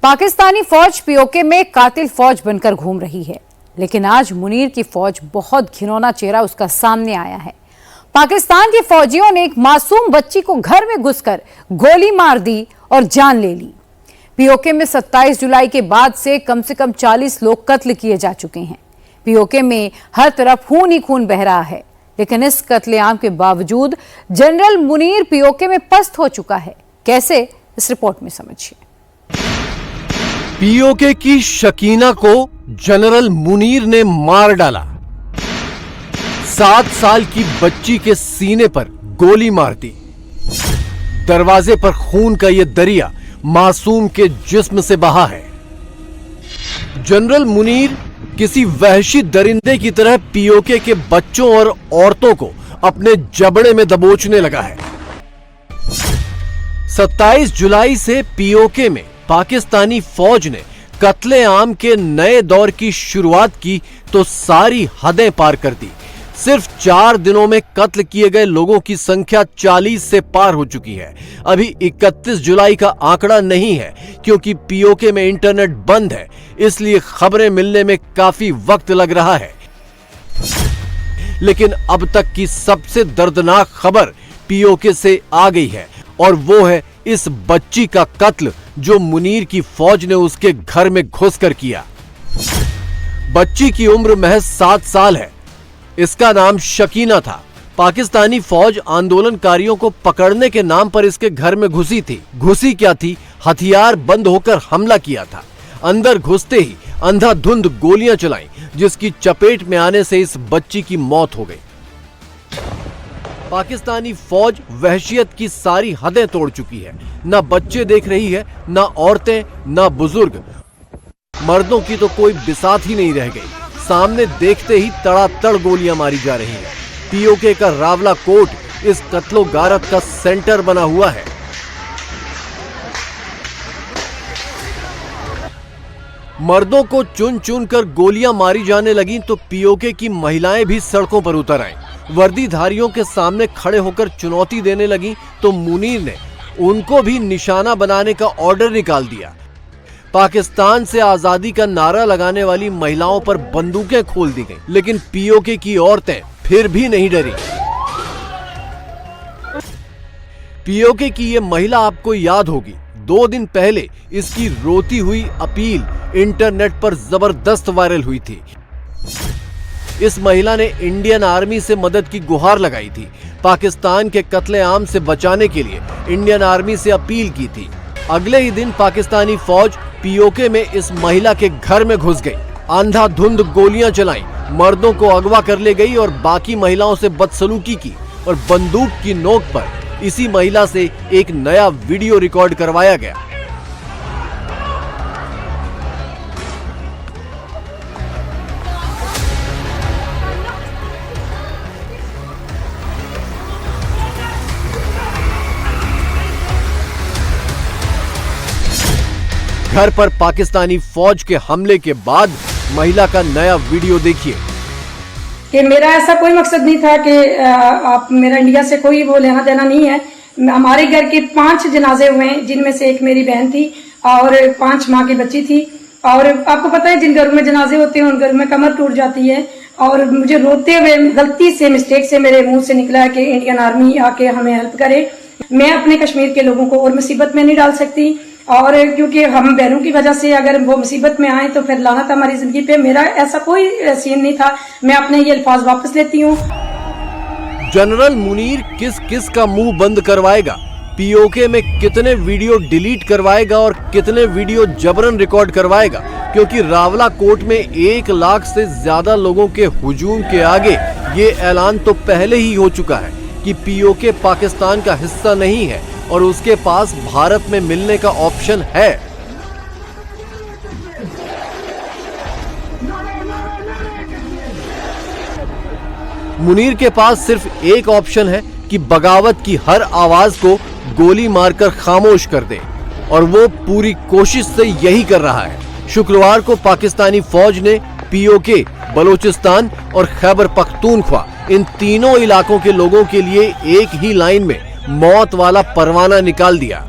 पाकिस्तानी फौज पीओके में कातिल फौज बनकर घूम रही है, लेकिन आज मुनीर की फौज बहुत घिनौना चेहरा उसका सामने आया है। पाकिस्तान के फौजियों ने एक मासूम बच्ची को घर में घुसकर गोली मार दी और जान ले ली। पीओके में 27 जुलाई के बाद से कम 40 लोग कत्ल किए जा चुके हैं। पीओके में हर तरफ खून ही खून बह रहा है, लेकिन इस कत्लेआम के बावजूद जनरल मुनीर पीओके में पस्त हो चुका है। कैसे, इस रिपोर्ट में समझिए। पीओके की शकीना को जनरल मुनीर ने मार डाला। 7 साल की बच्ची के सीने पर गोली मार दी। दरवाजे पर खून का यह दरिया मासूम के जिस्म से बहा है। जनरल मुनीर किसी वहशी दरिंदे की तरह पीओके के बच्चों और औरतों को अपने जबड़े में दबोचने लगा है। 27 जुलाई से पीओके में पाकिस्तानी फौज ने कत्लेआम के नए दौर की शुरुआत की तो सारी हदें पार कर दी। सिर्फ 4 दिनों में कत्ल किए गए लोगों की संख्या 40 से पार हो चुकी है। अभी 31 जुलाई का आंकड़ा नहीं है, क्योंकि पीओके में इंटरनेट बंद है, इसलिए खबरें मिलने में काफी वक्त लग रहा है। लेकिन अब तक की सबसे दर्दनाक खबर पीओके से आ गई है, और वो है इस बच्ची का कत्ल जो मुनीर की फौज ने उसके घर में घुसकर किया। बच्ची की उम्र महज 7 साल है। इसका नाम शकीना था। पाकिस्तानी फौज आंदोलनकारियों को पकड़ने के नाम पर इसके घर में घुसी थी। घुसी क्या थी? हथियार बंद होकर हमला किया था। अंदर घुसते ही अंधाधुंध गोलियां चलाई, जिसकी चपेट में आने से इस बच्ची की मौत हो गई। पाकिस्तानी फौज वहशियत की सारी हदें तोड़ चुकी है। ना बच्चे देख रही है, ना औरतें, ना बुजुर्ग। मर्दों की तो कोई बिसात ही नहीं रह गई। सामने देखते ही तड़ातड़ गोलियां मारी जा रही हैं। पीओके का रावला कोट इस कत्लो गारत का सेंटर बना हुआ है। मर्दों को चुन चुन कर गोलियां मारी जाने लगी तो पीओके की महिलाएं भी सड़कों पर उतर आईं। वर्दीधारियों के सामने खड़े होकर चुनौती देने लगी तो मुनीर ने उनको भी निशाना बनाने का ऑर्डर निकाल दिया। पाकिस्तान से आजादी का नारा लगाने वाली महिलाओं पर बंदूकें खोल दी गईं, लेकिन पीओके की औरतें फिर भी नहीं डरी। पीओके की ये महिला आपको याद होगी, 2 दिन पहले इसकी रोती हुई अपील इंटरनेट पर जबरदस्त वायरल हुई थी। इस महिला ने इंडियन आर्मी से मदद की गुहार लगाई थी। पाकिस्तान के कत्लेआम से बचाने के लिए इंडियन आर्मी से अपील की थी। अगले ही दिन पाकिस्तानी फौज पीओके में इस महिला के घर में घुस गई। अंधाधुंध गोलियां चलाई, मर्दों को अगवा कर ले गई और बाकी महिलाओं से बदसलूकी की, और बंदूक की नोक पर इसी महिला से एक नया वीडियो रिकॉर्ड करवाया गया। घर पर पाकिस्तानी फौज के हमले के बाद महिला का नया वीडियो देखिए। कि मेरा ऐसा कोई मकसद नहीं था कि आप मेरा इंडिया से कोई वो लेना देना नहीं है। हमारे घर के 5 जनाजे हुए, जिनमें से एक मेरी बहन थी और 5 माँ की बच्ची थी। और आपको पता है, जिन घरों में जनाजे होते हैं उन घरों में कमर टूट जाती है। और मुझे रोते हुए गलती से, मिस्टेक से मेरे मुंह से निकला है कि इंडियन आर्मी आके हमें हेल्प करे। मैं अपने कश्मीर के लोगों को और मुसीबत में नहीं डाल सकती, और क्योंकि हम बहनों की वजह से अगर वो मुसीबत में आए तो फिर लानत हमारी जिंदगी पे। मेरा ऐसा कोई सीन नहीं था। मैं अपने ये अल्फाज वापस लेती हूँ। जनरल मुनीर किस किस का मुंह बंद करवाएगा, पीओके में कितने वीडियो डिलीट करवाएगा और कितने वीडियो जबरन रिकॉर्ड करवाएगा, क्योंकि रावला कोट में 1 लाख से ज्यादा लोगों के हुजूम के आगे ये ऐलान तो पहले ही हो चुका है कि पीओके पाकिस्तान का हिस्सा नहीं है और उसके पास भारत में मिलने का ऑप्शन है। मुनीर के पास सिर्फ एक ऑप्शन है कि बगावत की हर आवाज को गोली मारकर खामोश कर दे, और वो पूरी कोशिश से यही कर रहा है। शुक्रवार को पाकिस्तानी फौज ने पीओके, बलोचिस्तान और खैबर पख्तूनख्वा, इन तीनों इलाकों के लोगों के लिए एक ही लाइन में मौत वाला परवाना निकाल दिया।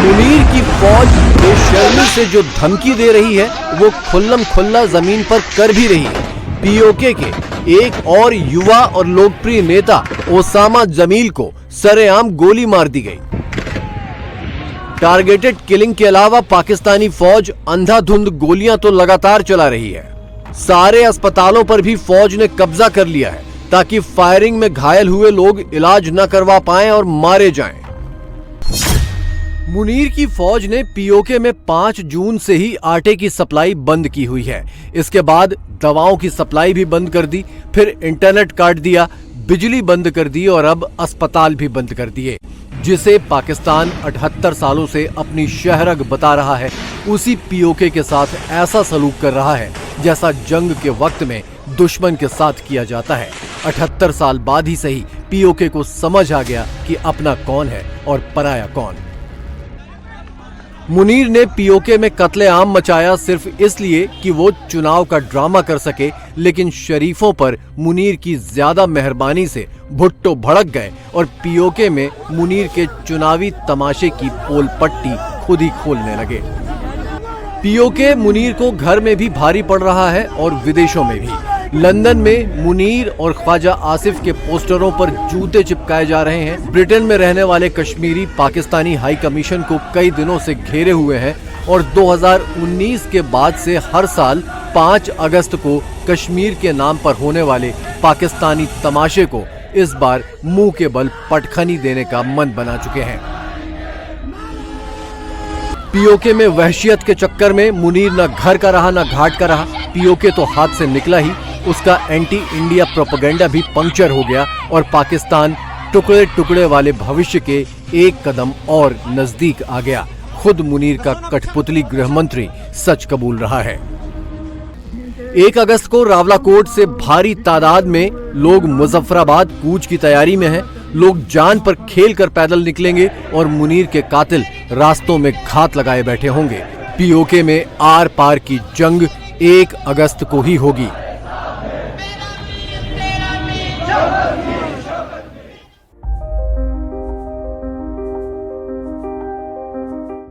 मुनीर की फौज बेशर्मी से जो धमकी दे रही है वो खुल्लम खुल्ला जमीन पर कर भी रही है। पीओके के एक और युवा और लोकप्रिय नेता ओसामा जमील को सरेआम गोली मार दी गई। टारगेटेड किलिंग के अलावा पाकिस्तानी फौज अंधाधुंध गोलियां तो लगातार चला रही है। सारे अस्पतालों पर भी फौज ने कब्जा कर लिया है ताकि फायरिंग में घायल हुए लोग इलाज न करवा पाएं और मारे जाएं। मुनीर की फौज ने पीओके में 5 जून से ही आटे की सप्लाई बंद की हुई है। इसके बाद दवाओं की सप्लाई भी बंद कर दी, फिर इंटरनेट काट दिया, बिजली बंद कर दी और अब अस्पताल भी बंद कर दिए। जिसे पाकिस्तान 78 सालों से अपनी शहरग बता रहा है, उसी पीओके के साथ ऐसा सलूक कर रहा है जैसा जंग के वक्त में दुश्मन के साथ किया जाता है। 78 साल बाद ही सही पीओके को समझ आ गया कि अपना कौन है और पराया कौन। मुनीर ने पीओके में कत्लेआम मचाया सिर्फ इसलिए कि वो चुनाव का ड्रामा कर सके, लेकिन शरीफों पर मुनीर की ज्यादा मेहरबानी से भुट्टो भड़क गए और पीओके में मुनीर के चुनावी तमाशे की पोल पट्टी खुद ही खोलने लगे। पीओके मुनीर को घर में भी भारी पड़ रहा है और विदेशों में भी। लंदन में मुनीर और ख्वाजा आसिफ के पोस्टरों पर जूते चिपकाए जा रहे हैं। ब्रिटेन में रहने वाले कश्मीरी पाकिस्तानी हाई कमीशन को कई दिनों से घेरे हुए हैं और 2019 के बाद से हर साल 5 अगस्त को कश्मीर के नाम पर होने वाले पाकिस्तानी तमाशे को इस बार मुंह के बल पटखनी देने का मन बना चुके हैं। पीओके में वहशियत के चक्कर में मुनीर न घर का रहा न घाट का रहा। पीओके तो हाथ से निकला ही, उसका एंटी इंडिया प्रोपेगेंडा भी पंक्चर हो गया और पाकिस्तान टुकड़े टुकड़े वाले भविष्य के एक कदम और नजदीक आ गया। खुद मुनीर का कठपुतली गृह मंत्री सच कबूल रहा है। 1 अगस्त को रावलाकोट से भारी तादाद में लोग मुजफ्फराबाद कूच की तैयारी में हैं। लोग जान पर खेल कर पैदल निकलेंगे और मुनीर के कातिल रास्तों में घात लगाए बैठे होंगे। पीओके में आर पार की जंग 1 अगस्त को ही होगी।